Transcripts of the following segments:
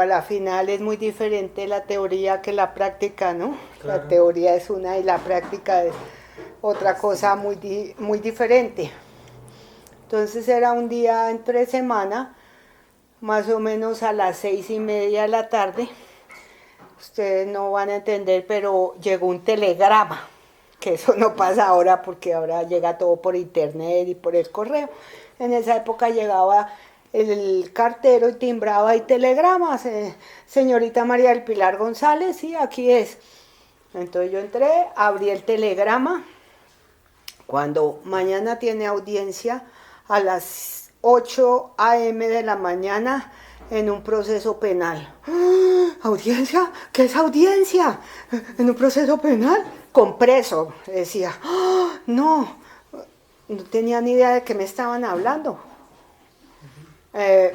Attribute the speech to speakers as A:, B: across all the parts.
A: a la final es muy diferente la teoría que la práctica, ¿no?
B: Claro.
A: La teoría es una y la práctica es otra cosa muy diferente. Entonces era un día entre semana, más o menos a las 6:30 de la tarde. Ustedes no van a entender, pero llegó un telegrama, que eso no pasa ahora porque ahora llega todo por internet y por el correo. En esa época llegaba el cartero y timbraba y telegramas. Señorita María del Pilar González, sí, aquí es. Entonces yo entré, abrí el telegrama. Cuando mañana tiene audiencia a las 8 a.m. de la mañana en un proceso penal. ¡Ah! ¿Audiencia? ¿Qué es audiencia? ¿En un proceso penal? Con preso, decía. ¡Ah! No tenía ni idea de qué me estaban hablando.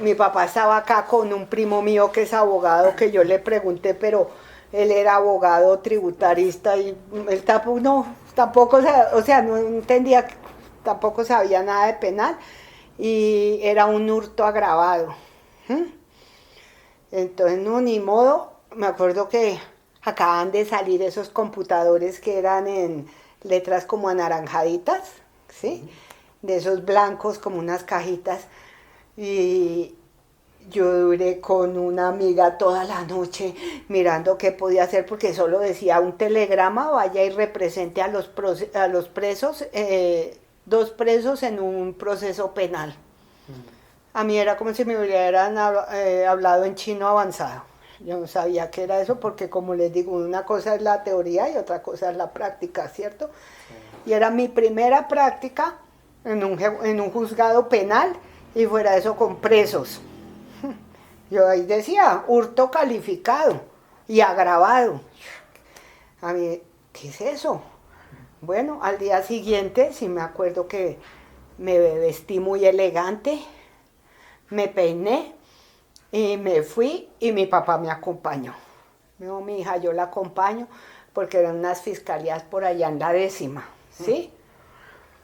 A: Mi papá estaba acá con un primo mío que es abogado, que yo le pregunté, pero él era abogado tributarista y él tampoco, o sea, no entendía, tampoco sabía nada de penal y era un hurto agravado. Entonces, no, ni modo, me acuerdo que acaban de salir esos computadores que eran en letras como anaranjaditas, ¿sí? De esos blancos como unas cajitas. Y yo duré con una amiga toda la noche mirando qué podía hacer porque solo decía un telegrama, vaya y represente a los presos, 2 presos en un proceso penal. A mí era como si me hubieran hablado en chino avanzado. Yo no sabía qué era eso porque, como les digo, una cosa es la teoría y otra cosa es la práctica, ¿cierto? Y era mi primera práctica en un juzgado penal y fuera de eso con presos. Yo ahí decía, hurto calificado y agravado. A mí, ¿qué es eso? Bueno, al día siguiente, sí me acuerdo que me vestí muy elegante, me peiné y me fui y mi papá me acompañó. Me dijo, mi hija, yo la acompaño porque eran unas fiscalías por allá en la 10ª, ¿sí?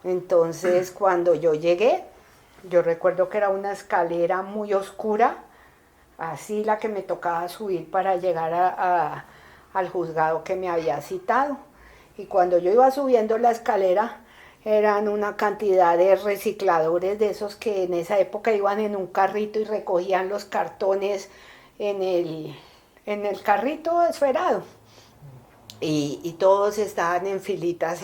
A: Entonces, cuando yo llegué, yo recuerdo que era una escalera muy oscura, así la que me tocaba subir para llegar al juzgado que me había citado. Y cuando yo iba subiendo la escalera, eran una cantidad de recicladores de esos que en esa época iban en un carrito y recogían los cartones en el carrito esferado. Y todos estaban en filitas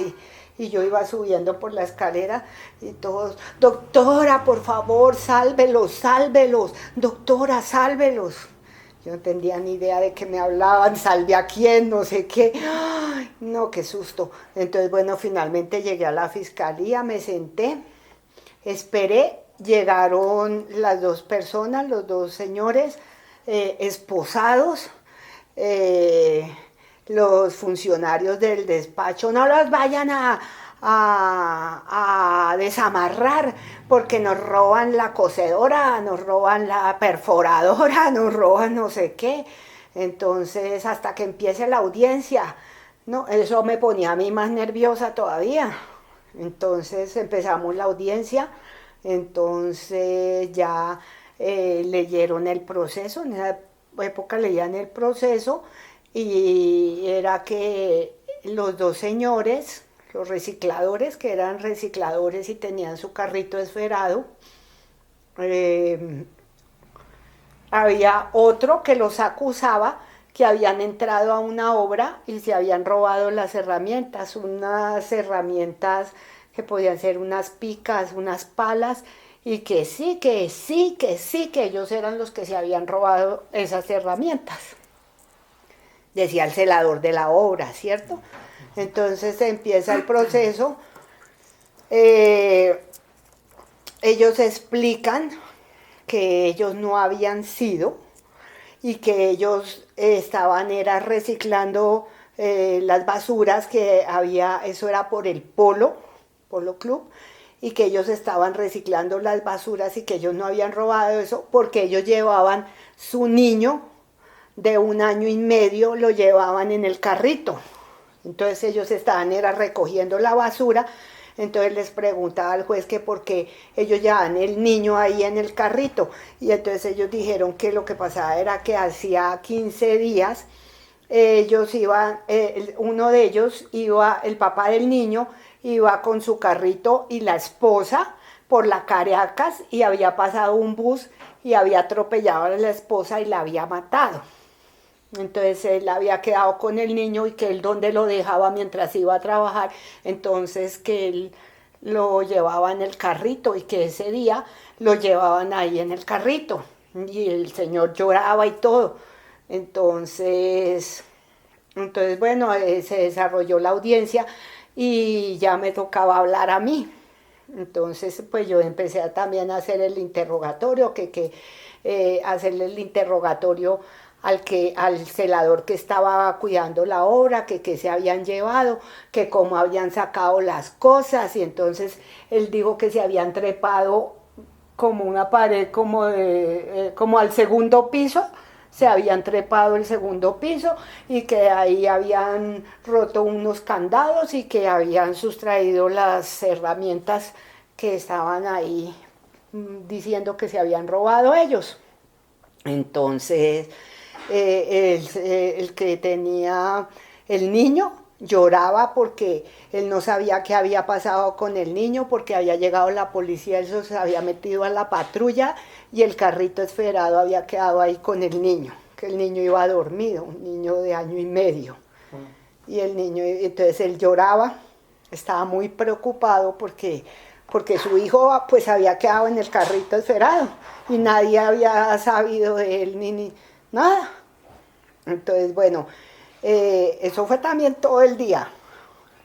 A: y yo iba subiendo por la escalera y todos, doctora, por favor, sálvelos, sálvelos, doctora, sálvelos. Yo no tenía ni idea de qué me hablaban, salve a quién, no sé qué. Ay, no, qué susto. Entonces, bueno, finalmente llegué a la fiscalía, me senté, esperé, llegaron las 2 personas, los 2 señores, esposados, los funcionarios del despacho, no los vayan a desamarrar porque nos roban la cocedora, nos roban la perforadora, nos roban no sé qué. Entonces, hasta que empiece la audiencia, no, eso me ponía a mí más nerviosa todavía. Entonces empezamos la audiencia, entonces ya leyeron el proceso, en esa época leían el proceso y era que los 2 señores, los recicladores, que eran recicladores y tenían su carrito esferado, había otro que los acusaba que habían entrado a una obra y se habían robado las herramientas, unas herramientas que podían ser unas picas, unas palas, y que sí, que sí, que sí, que ellos eran los que se habían robado esas herramientas. Decía el celador de la obra, ¿cierto? Entonces empieza el proceso, ellos explican que ellos no habían sido y que ellos estaban reciclando las basuras que había, eso era por el Polo Club, y que ellos estaban reciclando las basuras y que ellos no habían robado eso porque ellos llevaban su niño de 1 año y medio, lo llevaban en el carrito. Entonces ellos estaban recogiendo la basura, Entonces les preguntaba al juez que por qué ellos llevaban el niño ahí en el carrito. Y entonces ellos dijeron que lo que pasaba era que hacía 15 días ellos iban, uno de ellos iba, el papá del niño iba con su carrito y la esposa por la Caracas y había pasado un bus y había atropellado a la esposa y la había matado. Entonces él había quedado con el niño y que él donde lo dejaba mientras iba a trabajar, entonces que él lo llevaba en el carrito y que ese día lo llevaban ahí en el carrito y el señor lloraba y todo. Entonces bueno, se desarrolló la audiencia y ya me tocaba hablar a mí. Entonces, pues yo empecé también a hacer el interrogatorio, hacerle el interrogatorio al celador que estaba cuidando la obra, que se habían llevado, que cómo habían sacado las cosas, y entonces él dijo que se habían trepado como una pared como al segundo piso, se habían trepado el segundo piso y que ahí habían roto unos candados y que habían sustraído las herramientas que estaban ahí diciendo que se habían robado ellos. Entonces, el que tenía el niño lloraba porque él no sabía qué había pasado con el niño, porque había llegado la policía, eso se había metido a la patrulla y el carrito esferado había quedado ahí con el niño, que el niño iba dormido, un niño de 1 año y medio. Y el niño, entonces él lloraba, estaba muy preocupado porque su hijo pues había quedado en el carrito esferado y nadie había sabido de él ni nada. Entonces, bueno, eso fue también todo el día.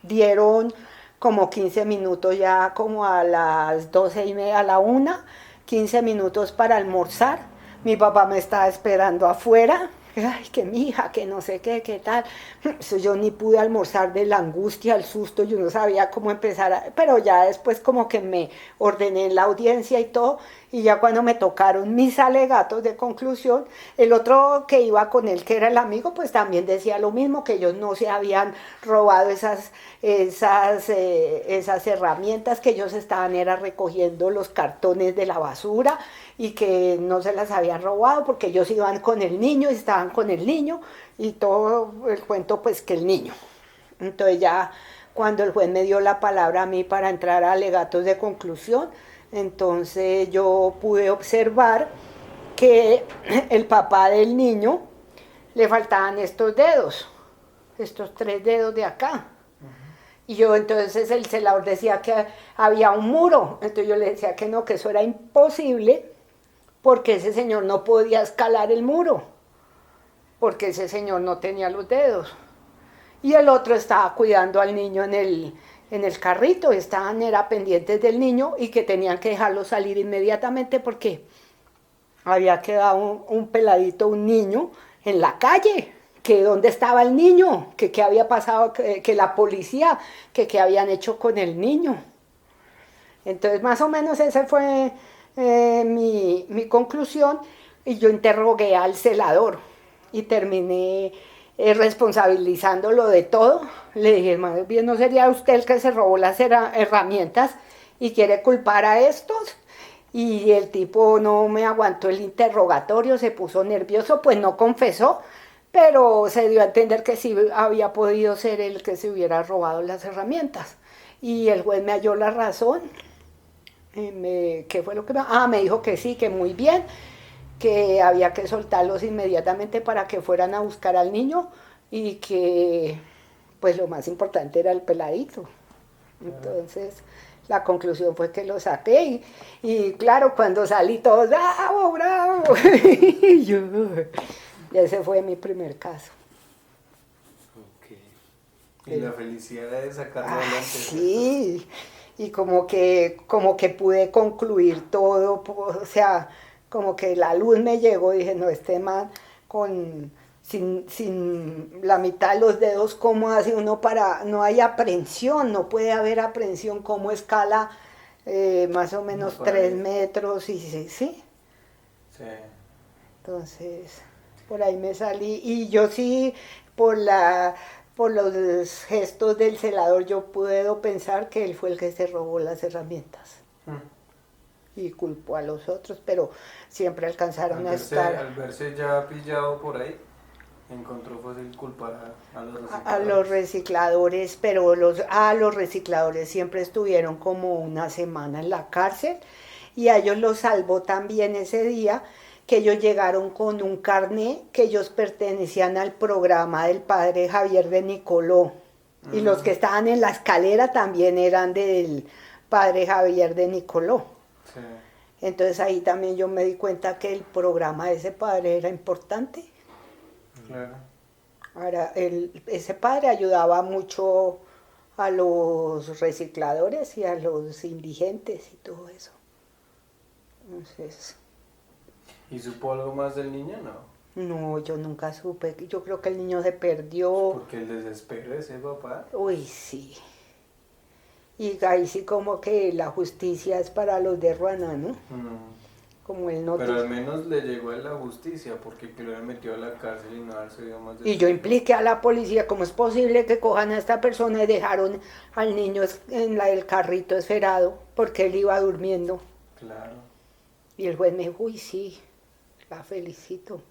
A: Dieron como 15 minutos ya como a las 12:30, a la 1, 15 minutos para almorzar. Mi papá me estaba esperando afuera. Ay, que mi hija, que no sé qué, qué tal. Eso yo ni pude almorzar de la angustia, el susto, yo no sabía cómo empezar, pero ya después como que me ordené en la audiencia y todo, y ya cuando me tocaron mis alegatos de conclusión, el otro que iba con él, que era el amigo, pues también decía lo mismo, que ellos no se habían robado esas herramientas, que ellos estaban era recogiendo los cartones de la basura y que no se las habían robado porque ellos iban con el niño, estaban con el niño y todo el cuento pues que el niño. Entonces ya cuando el juez me dio la palabra a mí para entrar a alegatos de conclusión, entonces yo pude observar que el papá del niño le faltaban estos dedos, estos 3 dedos de acá. Y yo entonces el celador decía que había un muro, entonces yo le decía que no, que eso era imposible porque ese señor no podía escalar el muro, porque ese señor no tenía los dedos. Y el otro estaba cuidando al niño en el carrito, era pendientes del niño y que tenían que dejarlo salir inmediatamente porque había quedado un peladito, un niño, en la calle, que dónde estaba el niño, que qué había pasado, que la policía, que qué habían hecho con el niño. Entonces más o menos ese fue mi conclusión y yo interrogué al celador y terminé responsabilizándolo de todo. Le dije, más bien no sería usted el que se robó las herramientas y quiere culpar a estos. Y el tipo no me aguantó el interrogatorio, se puso nervioso, pues no confesó, pero se dio a entender que sí había podido ser el que se hubiera robado las herramientas. Y el juez me halló la razón. ¿Qué fue lo que me dijo que sí, que muy bien, que había que soltarlos inmediatamente para que fueran a buscar al niño y que pues lo más importante era el peladito. Entonces la conclusión fue que lo saqué y claro, cuando salí todos, ¡bravo, bravo! y ese fue mi primer caso.
B: Okay. Y la felicidad de sacarlo adelante.
A: Sí, y como que pude concluir todo, o sea, como que la luz me llegó, dije, no, este man sin la mitad de los dedos, ¿cómo hace uno para, no hay aprehensión, no puede haber aprehensión, cómo escala más o menos 3 metros, y sí, sí. Entonces, por ahí me salí, y yo sí, por los gestos del celador, yo puedo pensar que él fue el que se robó las herramientas y culpó a los otros, pero siempre alcanzaron a estar.
B: Al verse ya pillado por ahí, encontró fácil culpar a los recicladores.
A: A los recicladores, pero los recicladores siempre estuvieron como una semana en la cárcel y a ellos los salvó también ese día que ellos llegaron con un carné que ellos pertenecían al programa del padre Javier de Nicoló y los que estaban en la escalera también eran del padre Javier de Nicoló.
B: Sí.
A: Entonces ahí también yo me di cuenta que el programa de ese padre era importante.
B: Claro.
A: Ahora, ese padre ayudaba mucho a los recicladores y a los indigentes y todo eso. Entonces,
B: ¿Y supo algo más del niño? No.
A: no, yo nunca supe. Yo creo que el niño se perdió.
B: Porque el desespero de ese papá.
A: Uy, sí. Y ahí sí como que la justicia es para los de Ruana, ¿no? Como él no.
B: Pero al menos le llegó a la justicia, porque que lo había metido a la cárcel y no haberse ido más de
A: Y yo impliqué a la policía, ¿cómo es posible que cojan a esta persona y dejaron al niño en el carrito esferado porque él iba durmiendo?
B: Claro.
A: Y el juez me dijo, uy, sí, la felicito.